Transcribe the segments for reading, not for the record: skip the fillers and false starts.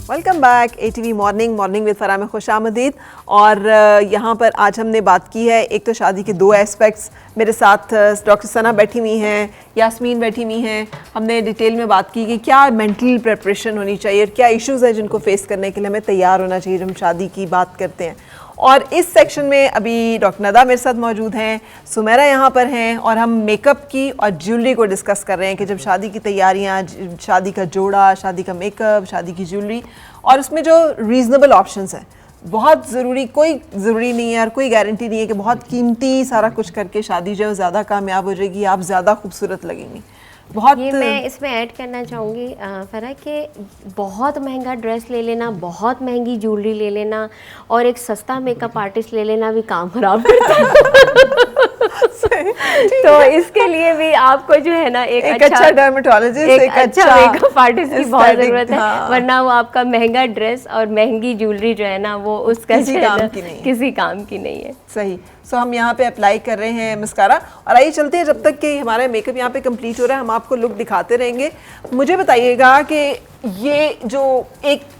Welcome back ATV morning with Farah में खुशामदीद। और यहाँ पर आज हमने बात की है, एक तो शादी के दो एस्पेक्ट्स। मेरे साथ डॉक्टर सना बैठी हुई हैं, यास्मीन बैठी हुई हैं। हमने डिटेल में बात की कि क्या मेंटल प्रिपरेशन होनी चाहिए और क्या इश्यूज़ हैं जिनको फेस करने के लिए हमें तैयार होना चाहिए जब हम शादी की बात करते हैं। और इस सेक्शन में अभी डॉक्टर नदा मेरे साथ मौजूद हैं, सुमेरा यहाँ पर हैं और हम मेकअप की और ज्वेलरी को डिस्कस कर रहे हैं कि जब शादी की तैयारियाँ, शादी का जोड़ा, शादी का मेकअप, शादी की ज्वेलरी और उसमें जो रीज़नेबल ऑप्शंस हैं, बहुत ज़रूरी, कोई ज़रूरी नहीं है और कोई गारंटी नहीं है कि बहुत कीमती सारा कुछ करके शादी जो है ज़्यादा कामयाब हो जाएगी, आप ज़्यादा खूबसूरत लगेंगी। बहुत ये मैं इसमें ऐड करना चाहूँगी फरा कि बहुत महंगा ड्रेस ले लेना, बहुत महंगी ज्वेलरी ले लेना और एक सस्ता मेकअप आर्टिस्ट ले लेना भी काम खराब करता है। तो इसके लिए भी आपको जो है ना एक अच्छा डर्मेटोलॉजिस्ट, एक अच्छा मेकअप आर्टिस्ट की बहुत ज़रूरत है। हाँ। वरना वो आपका महंगा ड्रेस और महंगी ज्वेलरी जो है ना वो उसका किसी काम की नहीं है। सही। सो हम यहाँ पे अप्लाई कर रहे हैं मस्कारा और आइए चलते हैं, जब तक कि हमारा मेकअप यहाँ पे कंप्लीट हो रहा है हम आपको लुक दिखाते रहेंगे। मुझे बताइएगा कि ये जो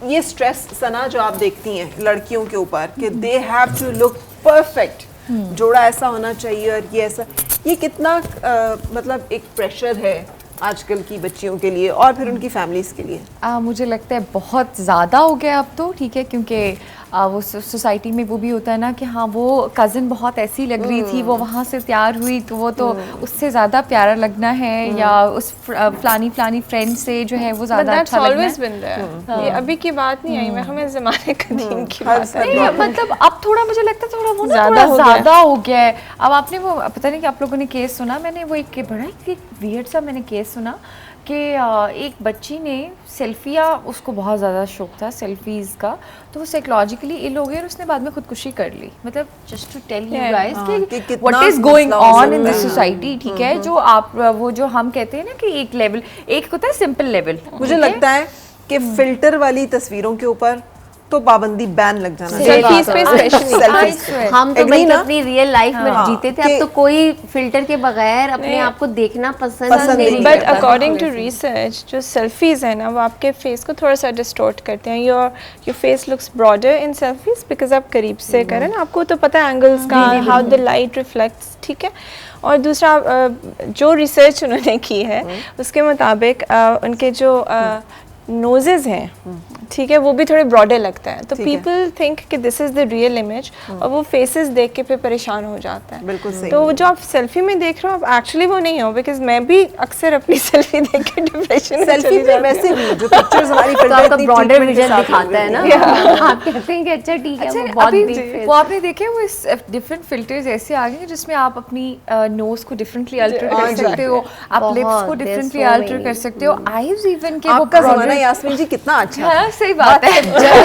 ये स्ट्रेस सना जो आप देखती हैं लड़कियों के ऊपर कि they have to look perfect, जोड़ा ऐसा होना चाहिए और ये ऐसा, ये कितना मतलब एक प्रेशर है आजकल की बच्चियों के लिए और फिर उनकी फैमिलीज़ के लिए? मुझे लगता है बहुत ज़्यादा हो गया अब तो, ठीक है, क्योंकि वो सोसाइटी में वो भी होता है ना कि हाँ वो कज़न बहुत ऐसी लग रही थी, वो वहाँ से तैयार हुई तो वो तो उससे ज़्यादा प्यारा लगना है, या उस फलानी फ्रेंड से जो है वो ज़्यादा अच्छा लगना है। ये अभी की बात नहीं आई, मैं हमें ज़माने कदीम की बात है। मतलब अब थोड़ा मुझे लगता है थोड़ा वो ना ज़्यादा हो गया है। अब आपने वो पता नहीं कि आप लोगों ने केस सुना, मैंने वो एक बड़ा एक वियर्ड सा मैंने केस सुना कि एक बच्ची ने सेल्फिया, उसको बहुत ज़्यादा शौक था सेल्फीज़ का, तो वो साइकोलॉजिकली इल हो गई और उसने बाद में खुदकुशी कर ली। मतलब just to tell you guys कि what is going on in this society, ठीक है, जो आप वो जो हम कहते हैं ना कि एक लेवल, एक होता है सिंपल लेवल। मुझे लगता है कि फिल्टर वाली तस्वीरों के ऊपर तो पाबंदी बैन लग जाना सेल्फीज पे स्पेशली। हम तो भाई अपनी रियल लाइफ में जीते थे, अब तो कोई फिल्टर के बगैर अपने आप को देखना पसंद नहीं करता। बट अकॉर्डिंग टू रिसर्च जो सेल्फीज है ना वो आपके फेस को थोड़ा सा डिस्टॉर्ट करते हैं। Your face looks broader in selfies because आप करीब से करें ना, आपको तो पता है एंगल्स का, हाउ द लाइट रिफ्लेक्ट्स, ठीक है। और दूसरा जो रिसर्च उन्होंने की है उसके मुताबिक उनके जो नोजेज हैं, ठीक है, वो भी थोड़े ब्रॉडर लगता है, तो पीपल थिंक कि this is the real image और वो फेसेस देख के फिर परेशान हो जाता है। बिल्कुल सही। तो जो आप सेल्फी में देख रहे हो आप एक्चुअली वो नहीं हो, बिकॉज मैं भी अक्सर अपनी सेल्फी देख के डिप्रेशन में चली जाती हूं। वैसे भी जो पिक्चर्स हमारी तो आपका ब्रॉडर विजन दिखाता है ना, आप कहते हैं कि अच्छा ठीक है, वो बहुत वो आपने देखे वो डिफरेंट फिल्टर्स ऐसे आ गए जिसमें आप अपनी नोज को डिफरेंटली अल्टर कर सकते हो, आप लिप्स को डिफरेंटली अल्टर कर सकते हो, आईज इवन के आपका ज़माना यास्मीन जी कितना अच्छा है। सही बात है,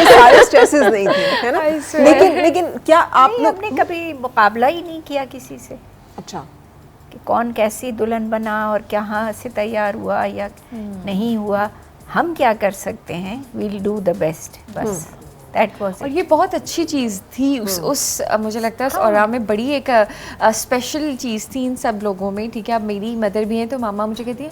सारे स्ट्रेसेस नहीं थे, है ना। लेकिन क्या आपने कभी मुकाबला ही नहीं किया किसी से? अच्छा, कि कौन कैसी दुल्हन बना और कहाँ से तैयार हुआ या नहीं हुआ, हम क्या कर सकते हैं, वील डू द बेस्ट, बस दैट वाज। और ये बहुत अच्छी चीज़ थी उस मुझे लगता है उस औरा में बड़ी एक स्पेशल चीज़ थी इन सब लोगों में, ठीक है। अब मेरी मदर भी हैं तो मामा मुझे कहती है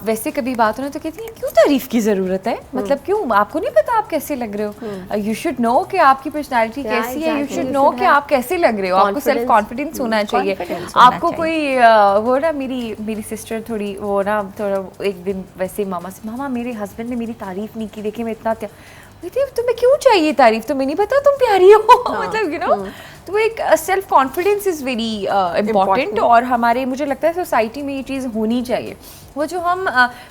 वैसे कभी बात हो ना तो कहती है क्यों तारीफ़ की ज़रूरत है, मतलब क्यों, आपको नहीं पता आप कैसे लग रहे हो, यू शुड नो कि आपकी पर्सनैलिटी कैसी है, यू शुड नो कि आप कैसे लग रहे हो, आपको सेल्फ कॉन्फिडेंस होना चाहिए आपको। कोई वो ना मेरी सिस्टर थोड़ी वो ना थोड़ा एक दिन वैसे मामा से, मामा मेरे हस्बैंड ने मेरी तारीफ़ नहीं की, देखिए मैं इतना तुम्हें क्यों चाहिए तारीफ, तुम्हें नहीं पता तुम प्यारी हो, मतलब यू नो। तो एक self confidence is very important और हमारे मुझे लगता है सोसाइटी में ये चीज़ होनी चाहिए। वो जो हम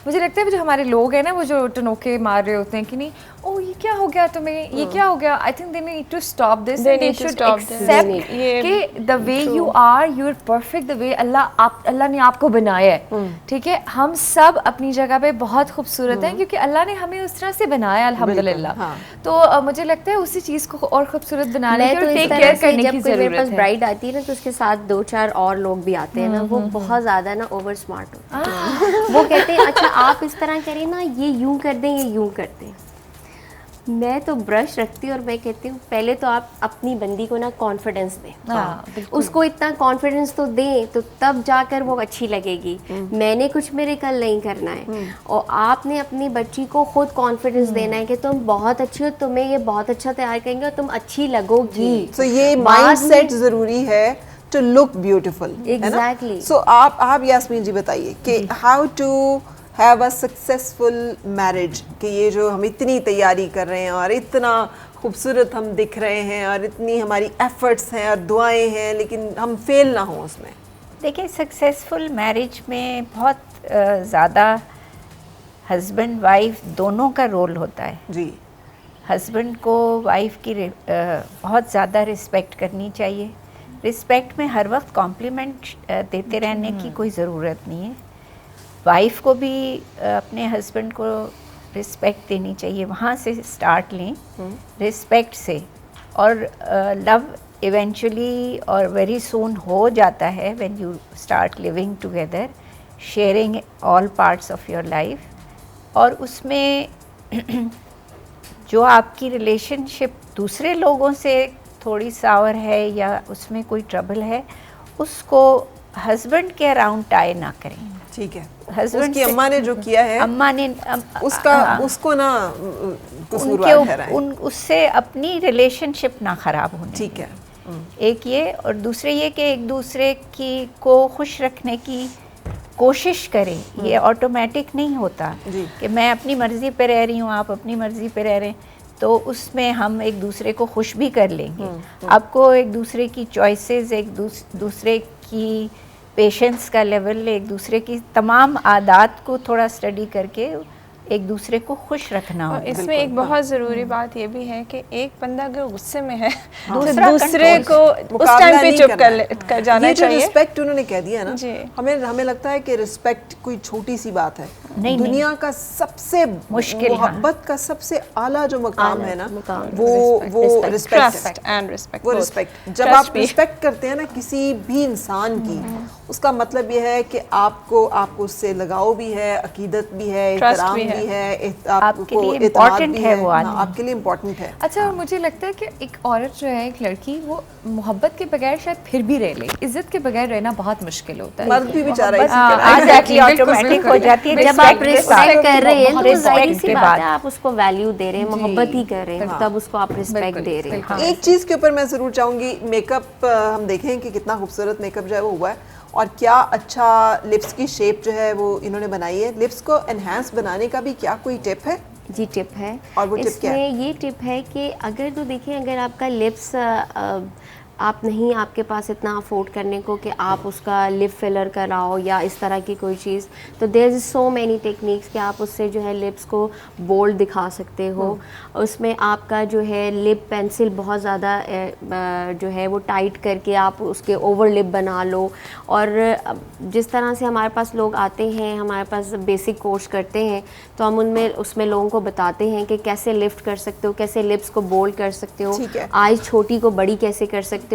मुझे लगता है जो हमारे लोग हैं ना वो जो टनोके मार रहे होते हैं कि नहीं ओ ये क्या हो गया तुम्हें, ये क्या हो गया, I think they need to stop this, they should accept कि the way you are, you are perfect the way Allah ने आपको बनाया है, ठीक है। हम सब अपनी जगह पे बहुत खूबसूरत हैं क्योंकि अल्लाह ने हमें उस तरह से बनाया अल्हम्दुलिल्लाह। तो मुझे लगता है उसी चीज़ को और खूबसूरत बनाने की और टेक केयर करने की ज़रूरत है। मेरे पास ब्राइड आती है ना तो उसके साथ 2-4 और लोग भी आते हैं ना, वो बहुत ज़्यादा ना ओवर स्मार्ट होते हैं। वो कहते हैं अच्छा आप इस तरह करें ना, ये यूं कर दें, ये यूं कर दें। मैं तो ब्रश रखती हूँ और मैं कहती हूँ पहले तो आप अपनी बंदी को ना कॉन्फिडेंस दें। हाँ, बिल्कुल। उसको इतना कॉन्फिडेंस तो दें तो तब जाकर वो अच्छी लगेगी। मैंने कुछ मिरेकल नहीं करना है और आपने अपनी बच्ची को खुद कॉन्फिडेंस देना है कि तुम बहुत अच्छी हो, तुम्हें ये बहुत अच्छा तैयार करेंगे और तुम अच्छी लगोगी। सो ये बाद में- माइंडसेट जरूरी है to look beautiful. Exactly. So आप यास्मीन जी बताइए कि how to have a successful marriage, कि ये जो हम इतनी तैयारी कर रहे हैं और इतना खूबसूरत हम दिख रहे हैं और इतनी हमारी एफर्ट्स हैं और दुआएं हैं, लेकिन हम फेल ना हो उसमें। देखिए, सक्सेसफुल मैरिज में बहुत ज़्यादा हस्बैंड वाइफ दोनों का रोल होता है। जी, हस्बैंड को वाइफ की बहुत ज़्यादा रिस्पेक्ट करनी चाहिए। रिस्पेक्ट में हर वक्त कॉम्प्लीमेंट देते रहने की कोई ज़रूरत नहीं है। वाइफ को भी अपने हस्बैंड को रिस्पेक्ट देनी चाहिए। वहाँ से स्टार्ट लें, रिस्पेक्ट से, और लव इवेंचुअली और वेरी सून हो जाता है when you start living together, sharing all parts of your life. और उसमें जो आपकी रिलेशनशिप दूसरे लोगों से थोड़ी सावर है या उसमें कोई ट्रबल है, उसको हस्बैंड के अराउंड टाई ना करें। ठीक है। हस्बैंड उसकी अम्मा ने जो किया है, अम्मा ने उसको ना कसूरवार ठहराएं। उससे अपनी रिलेशनशिप ना खराब होने। ठीक है। एक ये, और दूसरे ये कि एक दूसरे की को खुश रखने की कोशिश करें। ये ऑटोमेटिक नहीं होता जी। कि मैं अपनी मर्ज़ी पे रह रही हूँ, आप अपनी मर्ज़ी पे रह रहे हैं, तो उसमें हम एक दूसरे को खुश भी कर लेंगे। आपको एक दूसरे की चॉइसेस, एक दूसरे की पेशेंस का लेवल, एक दूसरे की तमाम आदात को थोड़ा स्टडी करके एक दूसरे को खुश रखना और होगा। इसमें एक बहुत ज़रूरी बात ये भी है कि एक बंदा अगर गुस्से में है तो दूसरा दूसरे को उस मुकाबला टाइम पे नहीं चुप करना कर जाना ये जो चाहिए। रिस्पेक्ट उन्होंने कह दिया ना, जी। हमें लगता है कि रिस्पेक्ट कोई छोटी सी बात है। नहीं, दुनिया का सबसे मुश्किल, मोहब्बत का सबसे आला जो मकाम आला है ना, मुकाम, वो रिस्पेक्ट ट्रस्ट एंड रिस्पेक्ट, वो रिस्पेक्ट। जब आप रिस्पेक्ट करते हैं ना किसी भी इंसान की, उसका मतलब ये है कि आपको उससे लगाव भी है, अकीदत भी है, Trust एहतराम भी भी है। है, आपके लिए एतमाद important भी है वो हाँ, आदमी। आपके लिए इम्पोर्टेंट है। अच्छा, और मुझे लगता है कि एक औरत जो है, एक लड़की, वो मोहब्बत के बगैर शायद फिर भी रह ले, इज्जत के बगैर रहना बहुत मुश्किल होता है। मर्द भी बेचारा इसी हाँ, तरह है। एग्जैक्टली बिल्कुल, ऑटोमेटिक बिल्कुल। हो जाती है। जब आप respect के साथ। रिस्पेक्ट कर रहे हैं तो Respect जाहिर सी के बात बाद। है आप उसको वैल्यू दे रहे हैं, मोहब्बत ही कर रहे हैं, तब उसको आप रिस्पेक्ट बिल्कुल, दे रहे हैं। बिल्कुल। एक चीज़ के ऊपर मैं ज़रूर चाहूँगी, मेकअप हम देखें कि कितना खूबसूरत मेकअप जो है वो हुआ है, और क्या अच्छा लिप्स की शेप जो है वो इन्होंने बनाई है। लिप्स को एनहांस बनाने का भी क्या कोई टिप है? जी, टिप है। और वो टिप क्या है? इसमें ये टिप है कि अगर तो देखिए, अगर आपका लिप्स आप नहीं, आपके पास इतना अफोर्ड करने को कि आप उसका लिप फिलर कराओ या इस तरह की कोई चीज़, तो there is so many techniques कि आप उससे जो है लिप्स को बोल्ड दिखा सकते हो। उसमें आपका जो है लिप पेंसिल बहुत ज़्यादा जो है वो टाइट करके आप उसके ओवर लिप बना लो। और जिस तरह से हमारे पास लोग आते हैं, हमारे पास बेसिक कोर्स करते हैं, तो हम उसमें लोगों को बताते हैं कि कैसे लिफ्ट कर सकते हो, कैसे लिप्स को बोल्ड कर सकते हो, ठीक है। आईज छोटी को बड़ी कैसे कर सकते हो।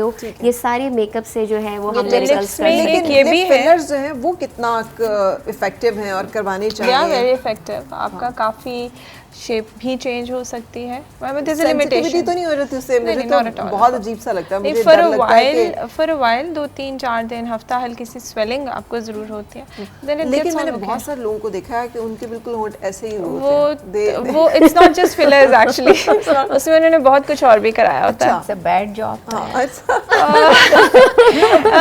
ये सारे मेकअप से जो है वो हम लिप्स रिजल्ट्स में कर एक लेकिन ये भी लिप है। फिलर्स जो हैं वो कितना इफेक्टिव हैं और करवाने या वेरी चाहिए। इफेक्टिव। आपका काफ़ी शेप भी चेंज हो सकती है। सेंसिटिविटी लिमिटेशन तो नहीं हो रही थी उससे, मुझे नहीं, तो not at all, बहुत not at अजीब सा लगता है। नहीं, मुझे फॉर डर अ लगता है कि वाइल, फॉर अ वाइल 2-3-4 दिन, हफ्ता हल्की सी स्वेलिंग आपको ज़रूर होती है। Then it लेकिन gets all मैंने okay. बहुत सारे लोगों को देखा है कि उनके बिल्कुल होंठ ऐसे ही होते हैं। वो it's not just fillers actually, उसमें उन्होंने बहुत कुछ और भी कराया होता है। It's a bad job. हाँ, अच्छा।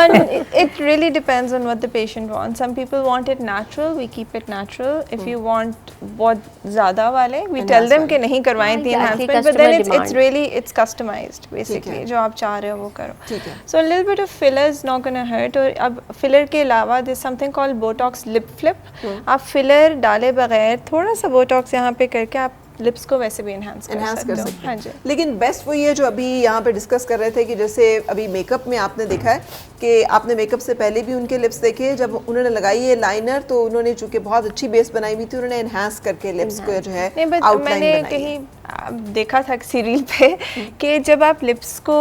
And it really depends on what the patient wants. Some people want it natural, we keep it natural. If you want बहुत ज़्यादा वाले, we tell them कि नहीं करवाएं the हाँ, exactly, enhancement, but then customer it's demand. really it's customized basically. है। जो आप चाह रहे हो वो करो. ठीक है। So a little bit of filler is not gonna hurt. और अब filler के अलावा there's something called Botox lip flip. आप filler डाले बगैर थोड़ा सा Botox यहाँ पे करके आप लिप्स को वैसे भी एनहांस कर एनहांस कर सकते हो. सकते हाँ हैं। जी. लेकिन बेस्ट वही है जो अभी यहाँ पे डिस्कस कर रहे थे कि जैसे अभी मेकअप में आपने देखा है कि आपने मेकअप से पहले भी उनके लिप्स देखे, जब उन्होंने लगाई है लाइनर तो उन्होंने चूंकि बहुत अच्छी बेस बनाई हुई थी, उन्होंने एनहांस करके लिप्स को जो है नहीं, बट आउटलाइन मैंने बनाई है। कहीं देखा था सीरियल पे कि जब आप लिप्स को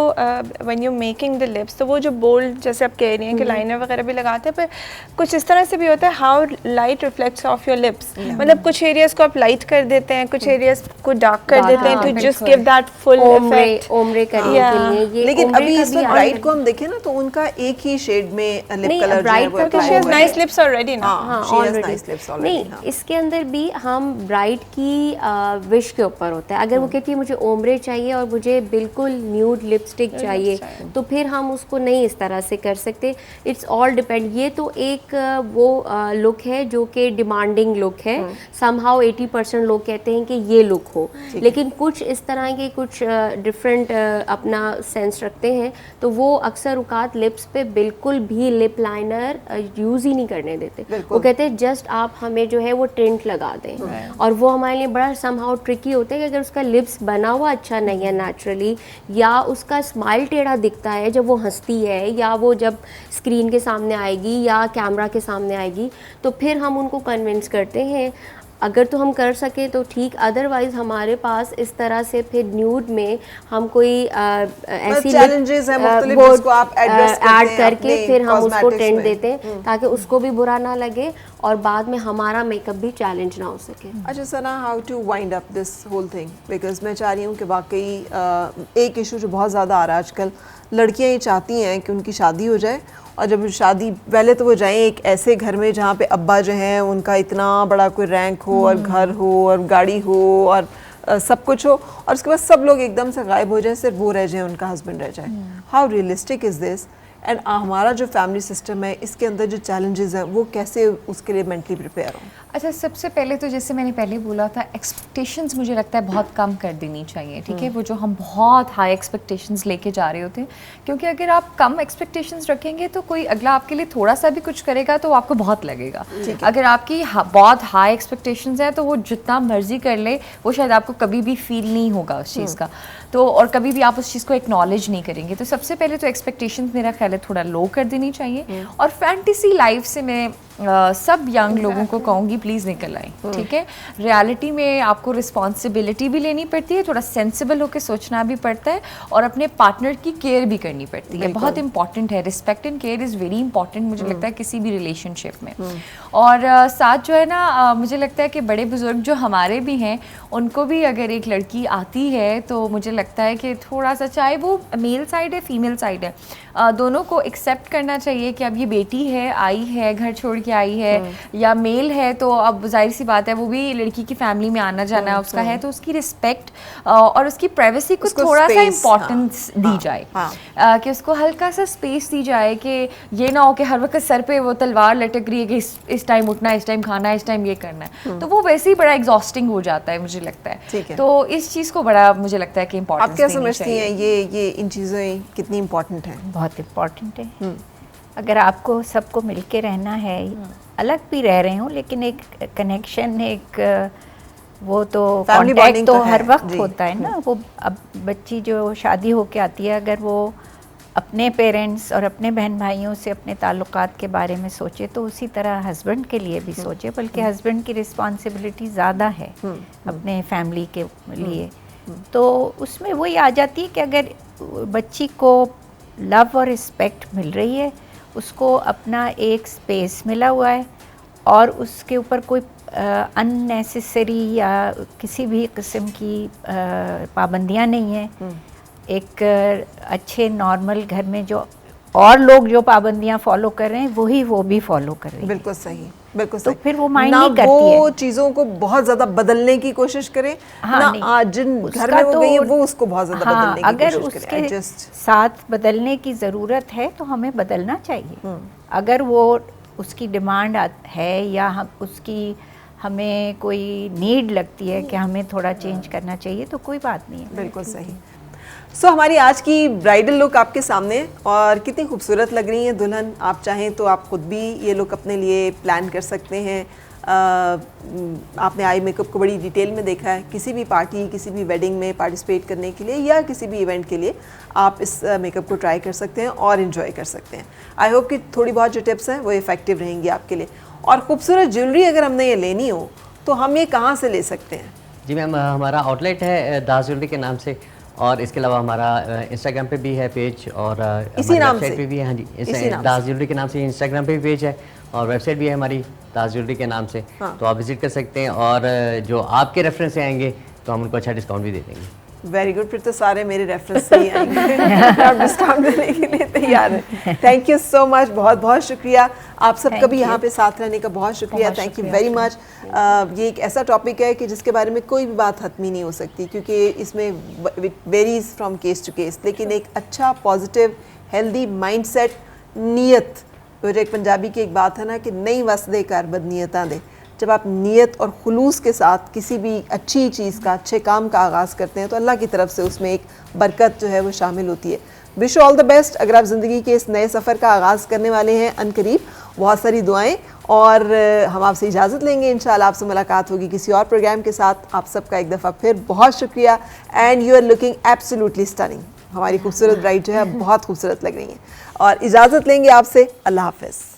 when you making the lips, तो वो जो बोल्ड जैसे आप कह रही हैं कि लाइनर वगैरह भी लगाते हैं, पर कुछ इस तरह से भी होता है how light reflects of your lips, मतलब कुछ एरियाज को आप लाइट कर देते हैं, कुछ एरियाज को डार्क कर देते हैं to just give that full effect ओमरे करने के लिए। ये लेकिन ओमरे अभी का इस भी वक्त आजकल- ब्राइड को हम देखें ना तो उनका एक ही शेड में लिप नहीं, कलर ब्राइड का तो she has nice lips already ना। हाँ, she has nice lips already, नहीं, हाँ। इसके अंदर भी हम ब्राइड की विश के ऊपर होता है। अगर वो कहती है मुझे ओमरे चाहिए और मुझे बिल्कुल न्यूड लिपस्टिक चाहिए, तो फिर हम उसको नहीं इस तरह से कर सकते। It's all depend. ये तो एक वो लुक है जो कि डिमांडिंग लुक है। समहाउ 80% लोग कहते हैं कि ये लुक हो, लेकिन कुछ इस तरह के कुछ डिफरेंट अपना सेंस रखते हैं, तो वो अक्सर औकात लिप्स पे बिल्कुल भी लिप लाइनर यूज़ ही नहीं करने देते। वो कहते हैं जस्ट आप हमें जो है वो टिंट लगा दें, और वो हमारे लिए बड़ा समहाउ ट्रिकी होता है कि अगर उसका लिप्स बना हुआ अच्छा नहीं है नेचुरली, या उसका स्माइल टेढ़ा दिखता है जब वो हंसती है, या वो जब स्क्रीन के सामने आएगी या कैमरा के सामने आएगी, तो फिर हम उनको कन्विंस करते हैं। अगर तो हम कर सके तो ठीक, अदरवाइज हमारे पास इस तरह से फिर न्यूड में हम कोई ऐसी challenges हैं मुख्तलिफ जिसको आप address करते ऐड हैं करके अपने फिर हम उसको cosmetics टेंट में। देते हैं ताकि उसको भी बुरा ना लगे और बाद में हमारा मेकअप भी चैलेंज ना हो सके। अच्छा Sana, how to wind up this whole thing, because मैं चाह रही हूँ कि वाकई एक इशू जो बहुत ज़्यादा आ रहा है आजकल, लड़कियाँ ये चाहती हैं कि उनकी शादी हो जाए, और जब शादी पहले तो वो जाएं एक ऐसे घर में जहाँ पे अब्बा जो हैं उनका इतना बड़ा कोई रैंक हो और घर हो और गाड़ी हो और सब कुछ हो, और उसके बाद सब लोग एकदम से गायब हो जाए, सिर्फ वो रह जाए, उनका हस्बैंड रह जाए। How realistic is this, and हमारा जो फैमिली सिस्टम है इसके अंदर जो चैलेंजेस हैं वो कैसे उसके लिए मेंटली प्रिपेयर हो? अच्छा, सबसे पहले तो जैसे मैंने पहले बोला था, एक्सपेक्टेशंस मुझे लगता है बहुत कम कर देनी चाहिए, ठीक है। वो जो हम बहुत हाई एक्सपेक्टेशंस लेके जा रहे होते हैं, क्योंकि अगर आप कम एक्सपेक्टेशंस रखेंगे तो कोई अगला आपके लिए थोड़ा सा भी कुछ करेगा तो आपको बहुत लगेगा। अगर आपकी बहुत हाई एक्सपेक्टेशंस है तो वो जितना मर्जी कर ले, वो शायद आपको कभी भी फील नहीं होगा उस चीज़ का, तो और कभी भी आप उस चीज़ को एक्नॉलेज नहीं करेंगे। तो सबसे पहले तो एक्सपेक्टेशंस मेरा ख्याल है थोड़ा लो कर देनी चाहिए, और फैंटेसी लाइफ से मैं सब यंग लोगों को कहूँगी प्लीज़ निकल आए, ठीक है। रियलिटी में आपको रिस्पॉन्सिबिलिटी भी लेनी पड़ती है, थोड़ा सेंसिबल होकर सोचना भी पड़ता है, और अपने पार्टनर की केयर भी करनी पड़ती है। बहुत इंपॉर्टेंट है, respect and care is very important मुझे लगता है किसी भी रिलेशनशिप में। और साथ जो है ना, मुझे लगता है कि बड़े बुजुर्ग जो हमारे भी हैं, उनको भी अगर एक लड़की आती है तो मुझे लगता है कि थोड़ा सा, चाहे वो मेल साइड है फीमेल साइड है, दोनों को एक्सेप्ट करना चाहिए कि अब ये बेटी है, आई है, घर छोड़ के आई है, या मेल है तो अब जाहिर सी बात है वो भी लड़की की फैमिली में आना जाना उसका है, तो उसकी रिस्पेक्ट और उसकी प्राइवेसी को थोड़ा सा इम्पोर्टेंस दी जाए, कि उसको हल्का सा स्पेस दी जाए, कि ये ना हो कि हर वक्त सर पे वो तलवार लटक रही है कि इस टाइम उठना है, इस टाइम खाना है, इस टाइम ये करना है, तो वो वैसे ही बड़ा एग्जॉस्टिंग हो जाता है मुझे लगता है। तो इस चीज़ को बड़ा मुझे लगता है कि इम्पोर्टेंस आप क्या समझती हैं ये इन चीज़ें कितनी इम्पोर्टेंट हैं? बहुत इम्पॉर्टेंट है। अगर आपको सबको मिलके रहना है, अलग भी रह रहे हो लेकिन एक कनेक्शन, एक वो तो कॉन्टैक्ट तो हर वक्त होता है ना। वो अब बच्ची जो शादी होके आती है, अगर वो अपने पेरेंट्स और अपने बहन भाइयों से अपने ताल्लुकात के बारे में सोचे, तो उसी तरह हस्बैंड के लिए भी सोचे, बल्कि हस्बैंड की रिस्पॉन्सिबिलिटी ज़्यादा है अपने फैमिली के लिए। तो उसमें वही आ जाती है कि अगर बच्ची को लव और रिस्पेक्ट मिल रही है, उसको अपना एक स्पेस मिला हुआ है, और उसके ऊपर कोई अननेसेसरी या किसी भी किस्म की पाबंदियां नहीं है। एक अच्छे नॉर्मल घर में जो और लोग जो पाबंदियां फॉलो कर रहे हैं वही वो भी फॉलो कर रहे हैं। बिल्कुल सही, बिल्कुल तो सही। फिर वो माइंड नहीं करती है, वो चीज़ों को बहुत ज़्यादा बदलने की कोशिश करे, हाँ, ना आज जिन घर में वो गई है वो उसको बहुत ज़्यादा बदलने की अगर कोशिश करे। उसके साथ बदलने की ज़रूरत है तो हमें बदलना चाहिए। अगर वो उसकी डिमांड है या उसकी हमें कोई नीड लगती है कि हमें थोड़ा चेंज करना चाहिए, तो कोई बात नहीं है। बिल्कुल सही। सो हमारी आज की ब्राइडल लुक आपके सामने, और कितनी खूबसूरत लग रही है दुल्हन। आप चाहें तो आप खुद भी ये लुक अपने लिए प्लान कर सकते हैं। आपने आई मेकअप को बड़ी डिटेल में देखा है। किसी भी पार्टी, किसी भी वेडिंग में पार्टिसिपेट करने के लिए या किसी भी इवेंट के लिए आप इस मेकअप को ट्राई कर सकते हैं और इन्जॉय कर सकते हैं। आई होप कि थोड़ी बहुत जो टिप्स हैं वो इफ़ेक्टिव रहेंगी आपके लिए। और खूबसूरत ज्वेलरी अगर हमने ये लेनी हो तो हम ये कहाँ से ले सकते हैं? जी मैम, हमारा आउटलेट है दास ज्वेलरी के नाम से, और इसके अलावा हमारा इंस्टाग्राम पे भी है पेज, और इसी नाम वेबसाइट से? पे भी है। हाँ जी, इसी नाम दास ज्वेलरी के नाम से इंस्टाग्राम पे भी पेज है, और वेबसाइट भी है हमारी दास ज्वेलरी के नाम से। हाँ। तो आप विजिट कर सकते हैं, और जो आपके रेफरेंस से आएंगे तो हम उनको अच्छा डिस्काउंट भी दे देंगे। वेरी गुड, फिर तो सारे मेरे रेफरेंस से ही आएंगे। आप डिस्काउंट देने के लिए तैयार हैं। थैंक यू सो मच, बहुत बहुत शुक्रिया आप सबका Thank भी यहाँ you. पे साथ रहने का बहुत शुक्रिया। बहुत थैंक यू शुक्रिया वेरी मच। ये एक ऐसा टॉपिक है कि जिसके बारे में कोई भी बात खत्म ही नहीं हो सकती, क्योंकि इसमें varies from case to case, लेकिन एक अच्छा पॉजिटिव हेल्दी माइंडसेट, नीयत, और एक पंजाबी की एक बात है ना कि नई वसदे कर बदनीयतां दे। जब आप नीयत और खुलूस के साथ किसी भी अच्छी चीज़ का, अच्छे काम का आगाज़ करते हैं तो अल्लाह की तरफ से उसमें एक बरकत जो है वो शामिल होती है। विश ऑल द बेस्ट अगर आप ज़िंदगी के इस नए सफ़र का आगाज़ करने वाले हैं अनकरीब। बहुत सारी दुआएं, और हम आपसे इजाज़त लेंगे। इंशाल्लाह आपसे मुलाकात होगी किसी और प्रोग्राम के साथ। आप सबका एक दफ़ा फिर बहुत शुक्रिया, and you are looking absolutely stunning. हमारी खूबसूरत ब्राइड जो है बहुत खूबसूरत लग रही हैं, और इजाज़त लेंगे आपसे। अल्लाह हाफ़िज़।